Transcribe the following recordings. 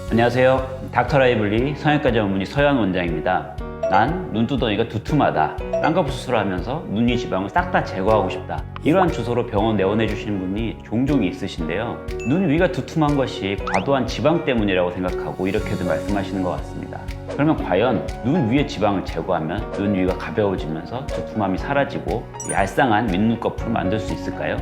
안녕하세요. 닥터 라이블리 성형외과 전문의 서현 원장입니다. 난 눈두덩이가 두툼하다. 쌍꺼풀 수술을 하면서 눈 위 지방을 싹 다 제거하고 싶다. 이러한 주소로 병원 내원해 주시는 분이 종종 있으신데요. 눈 위가 두툼한 것이 과도한 지방 때문이라고 생각하고 이렇게도 말씀하시는 것 같습니다. 그러면 과연 눈 위의 지방을 제거하면 눈 위가 가벼워지면서 두툼함이 사라지고 얄쌍한 윗눈꺼풀을 만들 수 있을까요?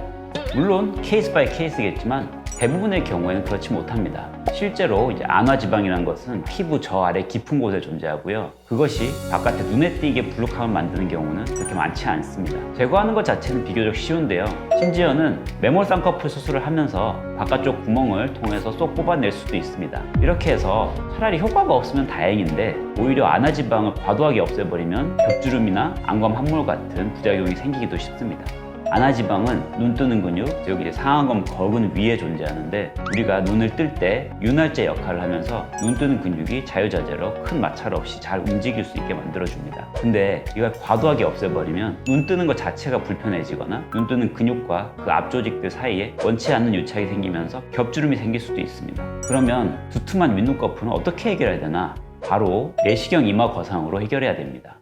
물론 케이스 바이 케이스겠지만 대부분의 경우에는 그렇지 못합니다. 실제로 안화지방이라는 것은 피부 저 아래 깊은 곳에 존재하고요. 그것이 바깥에 눈에 띄게 불룩함을 만드는 경우는 그렇게 많지 않습니다. 제거하는 것 자체는 비교적 쉬운데요. 심지어는 매몰 쌍꺼풀 수술을 하면서 바깥쪽 구멍을 통해서 쏙 뽑아낼 수도 있습니다. 이렇게 해서 차라리 효과가 없으면 다행인데 오히려 안화지방을 과도하게 없애버리면 겹주름이나 안검 함몰 같은 부작용이 생기기도 쉽습니다. 안화지방은 눈 뜨는 근육, 즉 상안검 거근 위에 존재하는데 우리가 눈을 뜰 때 윤활제 역할을 하면서 눈 뜨는 근육이 자유자재로 큰 마찰 없이 잘 움직일 수 있게 만들어줍니다. 근데 이걸 과도하게 없애버리면 눈 뜨는 것 자체가 불편해지거나 눈 뜨는 근육과 그 앞조직들 사이에 원치 않는 유착이 생기면서 겹주름이 생길 수도 있습니다. 그러면 두툼한 윗눈꺼풀은 어떻게 해결해야 되나? 바로 내시경 이마 거상으로 해결해야 됩니다.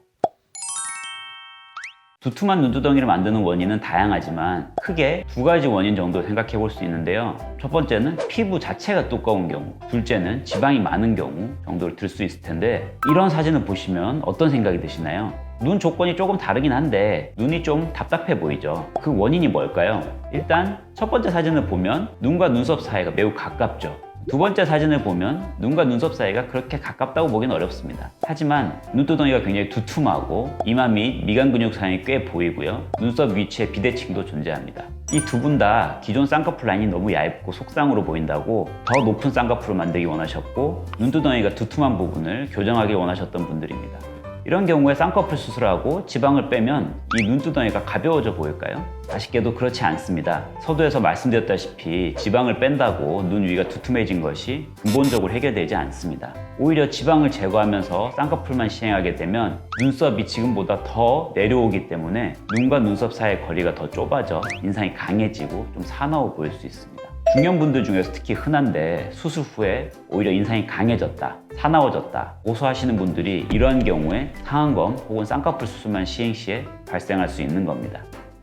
두툼한 눈두덩이를 만드는 원인은 다양하지만 크게 두 가지 원인 정도 생각해 볼 수 있는데요. 첫 번째는 피부 자체가 두꺼운 경우, 둘째는 지방이 많은 경우 정도를 들 수 있을 텐데 이런 사진을 보시면 어떤 생각이 드시나요? 눈 조건이 조금 다르긴 한데 눈이 좀 답답해 보이죠? 그 원인이 뭘까요? 일단 첫 번째 사진을 보면 눈과 눈썹 사이가 매우 가깝죠. 두 번째 사진을 보면 눈과 눈썹 사이가 그렇게 가깝다고 보기는 어렵습니다. 하지만 눈두덩이가 굉장히 두툼하고 이마 및 미간 근육 사이이 꽤 보이고요. 눈썹 위치에 비대칭도 존재합니다. 이 두 분 다 기존 쌍꺼풀 라인이 너무 얇고 속상으로 보인다고 더 높은 쌍꺼풀을 만들기 원하셨고 눈두덩이가 두툼한 부분을 교정하기 원하셨던 분들입니다. 이런 경우에 쌍꺼풀 수술하고 지방을 빼면 이 눈두덩이가 가벼워져 보일까요? 아쉽게도 그렇지 않습니다. 서두에서 말씀드렸다시피 지방을 뺀다고 눈 위가 두툼해진 것이 근본적으로 해결되지 않습니다. 오히려 지방을 제거하면서 쌍꺼풀만 시행하게 되면 눈썹이 지금보다 더 내려오기 때문에 눈과 눈썹 사이의 거리가 더 좁아져 인상이 강해지고 좀 사나워 보일 수 있습니다. 중년분들 중에서 특히 흔한데 수술 후에 오히려 인상이 강해졌다, 사나워졌다 고소하시는 분들이 이러한 경우에 상안검 혹은 쌍꺼풀 수술만 시행 시에 발생할 수 있는 겁니다.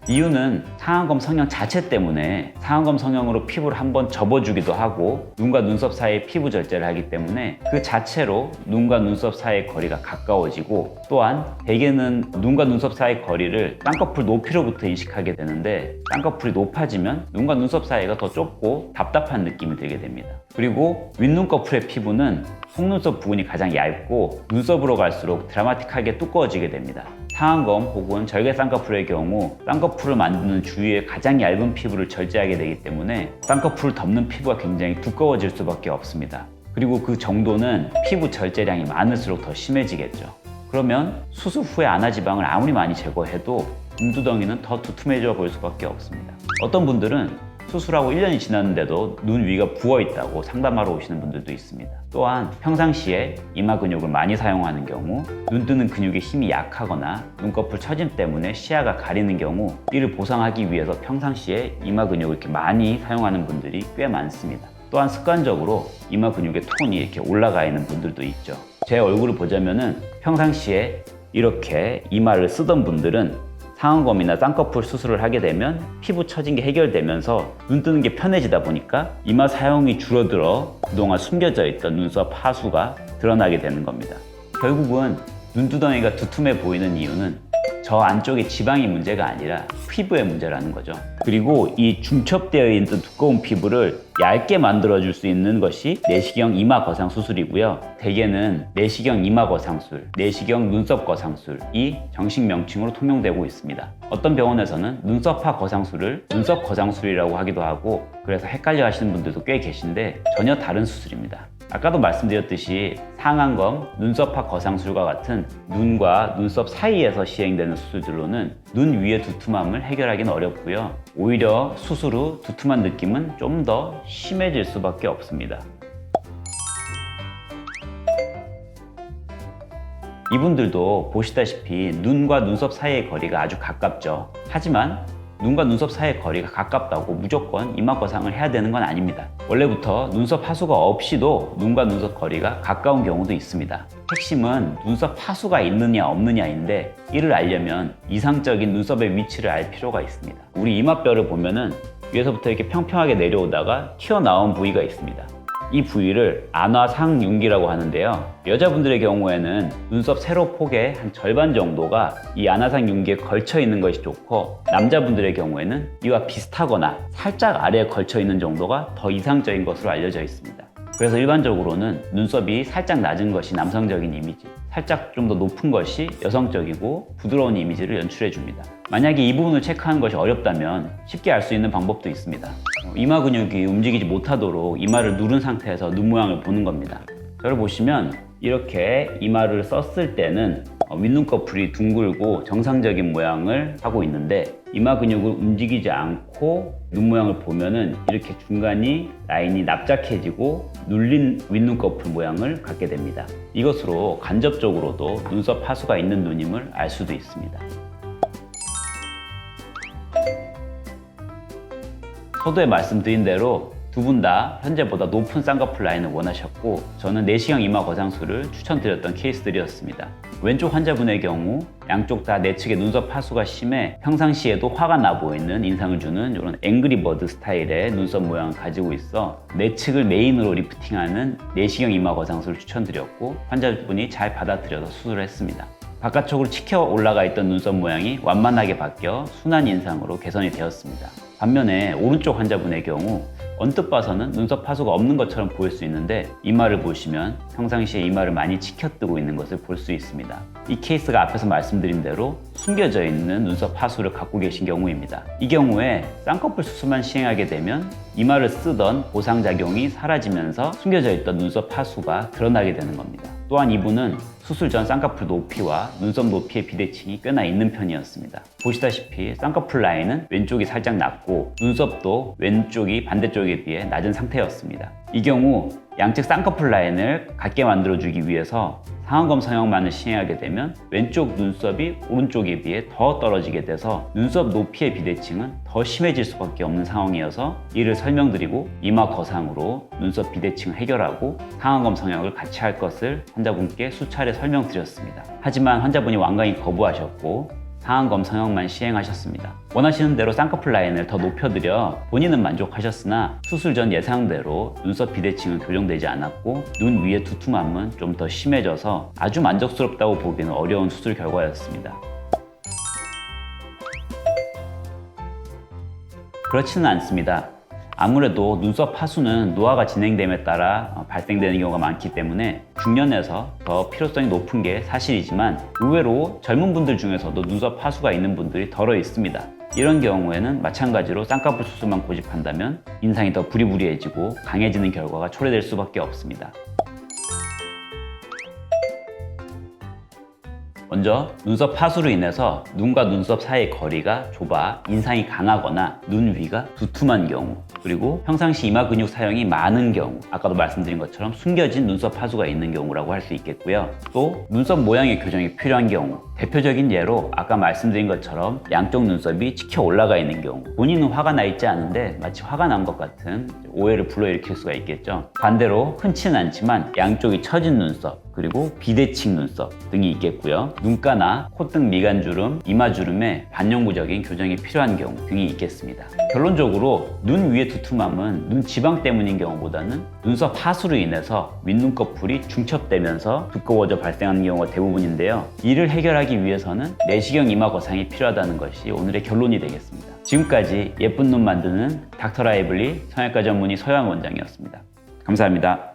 이유는 상안검 성형 자체 때문에 상안검 성형으로 피부를 한번 접어주기도 하고 눈과 눈썹 사이에 피부 절제를 하기 때문에 그 자체로 눈과 눈썹 사이의 거리가 가까워지고 또한 대개는 눈과 눈썹 사이의 거리를 쌍꺼풀 높이로부터 인식하게 되는데 쌍꺼풀이 높아지면 눈과 눈썹 사이가 더 좁고 답답한 느낌이 들게 됩니다. 그리고 윗눈꺼풀의 피부는 속눈썹 부분이 가장 얇고 눈썹으로 갈수록 드라마틱하게 두꺼워지게 됩니다. 상안검 혹은 절개 쌍꺼풀의 경우 쌍꺼풀을 만드는 주위의 가장 얇은 피부를 절제하게 되기 때문에 쌍꺼풀을 덮는 피부가 굉장히 두꺼워질 수밖에 없습니다. 그리고 그 정도는 피부 절제량이 많을수록 더 심해지겠죠. 그러면 수술 후에 안화지방을 아무리 많이 제거해도 눈두덩이는 더 두툼해져 보일 수밖에 없습니다. 어떤 분들은 수술하고 1년이 지났는데도 눈 위가 부어있다고 상담하러 오시는 분들도 있습니다. 또한 평상시에 이마 근육을 많이 사용하는 경우 눈 뜨는 근육의 힘이 약하거나 눈꺼풀 처짐 때문에 시야가 가리는 경우 이를 보상하기 위해서 평상시에 이마 근육을 이렇게 많이 사용하는 분들이 꽤 많습니다. 또한 습관적으로 이마 근육의 톤이 이렇게 올라가 있는 분들도 있죠. 제 얼굴을 보자면은 평상시에 이렇게 이마를 쓰던 분들은 상안검이나 쌍꺼풀 수술을 하게 되면 피부 처진 게 해결되면서 눈 뜨는 게 편해지다 보니까 이마 사용이 줄어들어 그동안 숨겨져 있던 눈썹 하수가 드러나게 되는 겁니다. 결국은 눈두덩이가 두툼해 보이는 이유는 저 안쪽에 지방이 문제가 아니라 피부의 문제라는 거죠. 그리고 이 중첩되어 있는 두꺼운 피부를 얇게 만들어줄 수 있는 것이 내시경 이마 거상 수술이고요. 대개는 내시경 이마 거상술, 내시경 눈썹 거상술이 정식 명칭으로 통용되고 있습니다. 어떤 병원에서는 눈썹파 거상술을 눈썹 거상술이라고 하기도 하고 그래서 헷갈려 하시는 분들도 꽤 계신데 전혀 다른 수술입니다. 아까도 말씀드렸듯이 상안검, 눈썹파 거상술과 같은 눈과 눈썹 사이에서 시행되는 수술들로는 눈 위의 두툼함을 해결하기는 어렵고요. 오히려 수술 후 두툼한 느낌은 좀 더 심해질 수밖에 없습니다. 이분들도 보시다시피 눈과 눈썹 사이의 거리가 아주 가깝죠. 하지만 눈과 눈썹 사이의 거리가 가깝다고 무조건 이마 거상을 해야 되는 건 아닙니다. 원래부터 눈썹 하수가 없이도 눈과 눈썹 거리가 가까운 경우도 있습니다. 핵심은 눈썹 하수가 있느냐 없느냐인데, 이를 알려면 이상적인 눈썹의 위치를 알 필요가 있습니다. 우리 이마뼈를 보면은 위에서부터 이렇게 평평하게 내려오다가 튀어나온 부위가 있습니다. 이 부위를 안화상윤기라고 하는데요. 여자분들의 경우에는 눈썹 세로폭의 한 절반 정도가 이 안화상윤기에 걸쳐 있는 것이 좋고, 남자분들의 경우에는 이와 비슷하거나 살짝 아래에 걸쳐 있는 정도가 더 이상적인 것으로 알려져 있습니다. 그래서 일반적으로는 눈썹이 살짝 낮은 것이 남성적인 이미지, 살짝 좀 더 높은 것이 여성적이고 부드러운 이미지를 연출해 줍니다. 만약에 이 부분을 체크하는 것이 어렵다면 쉽게 알 수 있는 방법도 있습니다. 이마 근육이 움직이지 못하도록 이마를 누른 상태에서 눈 모양을 보는 겁니다. 저를 보시면 이렇게 이마를 썼을 때는 윗눈꺼풀이 둥글고 정상적인 모양을 하고 있는데, 이마 근육을 움직이지 않고 눈 모양을 보면은 이렇게 중간이 라인이 납작해지고 눌린 윗눈꺼풀 모양을 갖게 됩니다. 이것으로 간접적으로도 눈썹 하수가 있는 눈임을 알 수도 있습니다. 서두에 말씀드린 대로 두 분 다 현재보다 높은 쌍꺼풀 라인을 원하셨고, 저는 내시경 이마 거상술을 추천드렸던 케이스들이었습니다. 왼쪽 환자분의 경우 양쪽 다 내측의 눈썹 하수가 심해 평상시에도 화가 나 보이는 인상을 주는 이런 앵그리버드 스타일의 눈썹 모양을 가지고 있어 내측을 메인으로 리프팅하는 내시경 이마 거상술을 추천드렸고, 환자분이 잘 받아들여서 수술을 했습니다. 바깥쪽으로 치켜 올라가 있던 눈썹 모양이 완만하게 바뀌어 순한 인상으로 개선이 되었습니다. 반면에 오른쪽 환자분의 경우 언뜻 봐서는 눈썹 하수가 없는 것처럼 보일 수 있는데, 이마를 보시면 평상시에 이마를 많이 치켜뜨고 있는 것을 볼 수 있습니다. 이 케이스가 앞에서 말씀드린 대로 숨겨져 있는 눈썹 하수를 갖고 계신 경우입니다. 이 경우에 쌍꺼풀 수술만 시행하게 되면 이마를 쓰던 보상작용이 사라지면서 숨겨져 있던 눈썹 하수가 드러나게 되는 겁니다. 또한 이분은 수술 전 쌍꺼풀 높이와 눈썹 높이의 비대칭이 꽤나 있는 편이었습니다. 보시다시피 쌍꺼풀 라인은 왼쪽이 살짝 낮고 눈썹도 왼쪽이 반대쪽에 비해 낮은 상태였습니다. 이 경우 양측 쌍꺼풀 라인을 같게 만들어주기 위해서 상안검 성형만을 시행하게 되면 왼쪽 눈썹이 오른쪽에 비해 더 떨어지게 돼서 눈썹 높이의 비대칭은 더 심해질 수밖에 없는 상황이어서, 이를 설명드리고 이마 거상으로 눈썹 비대칭을 해결하고 상안검 성형을 같이 할 것을 환자분께 수차례 설명드렸습니다. 하지만 환자분이 완강히 거부하셨고 상안검 성형만 시행하셨습니다. 원하시는 대로 쌍꺼풀 라인을 더 높여드려 본인은 만족하셨으나 수술 전 예상대로 눈썹 비대칭은 교정되지 않았고 눈 위의 두툼함은 좀 더 심해져서 아주 만족스럽다고 보기는 어려운 수술 결과였습니다. 그렇지는 않습니다. 아무래도 눈썹 하수는 노화가 진행됨에 따라 발생되는 경우가 많기 때문에 중년에서 더 필요성이 높은 게 사실이지만, 의외로 젊은 분들 중에서도 눈썹 하수가 있는 분들이 덜어 있습니다. 이런 경우에는 마찬가지로 쌍꺼풀 수술만 고집한다면 인상이 더 부리부리해지고 강해지는 결과가 초래될 수밖에 없습니다. 먼저 눈썹 하수로 인해서 눈과 눈썹 사이의 거리가 좁아 인상이 강하거나 눈 위가 두툼한 경우, 그리고 평상시 이마 근육 사용이 많은 경우, 아까도 말씀드린 것처럼 숨겨진 눈썹 하수가 있는 경우라고 할 수 있겠고요. 또 눈썹 모양의 교정이 필요한 경우, 대표적인 예로 아까 말씀드린 것처럼 양쪽 눈썹이 치켜 올라가 있는 경우, 본인은 화가 나 있지 않은데 마치 화가 난 것 같은 오해를 불러일으킬 수가 있겠죠. 반대로 흔치는 않지만 양쪽이 처진 눈썹, 그리고 비대칭 눈썹 등이 있겠고요. 눈가나 콧등 미간주름, 이마주름에 반영구적인 교정이 필요한 경우 등이 있겠습니다. 결론적으로 눈 위의 두툼함은 눈 지방 때문인 경우보다는 눈썹 하수로 인해서 윗눈꺼풀이 중첩되면서 두꺼워져 발생하는 경우가 대부분인데요. 이를 해결하기 위해서는 내시경 이마 거상이 필요하다는 것이 오늘의 결론이 되겠습니다. 지금까지 예쁜 눈 만드는 닥터 라이블리 성형외과 전문의 서영 원장이었습니다. 감사합니다.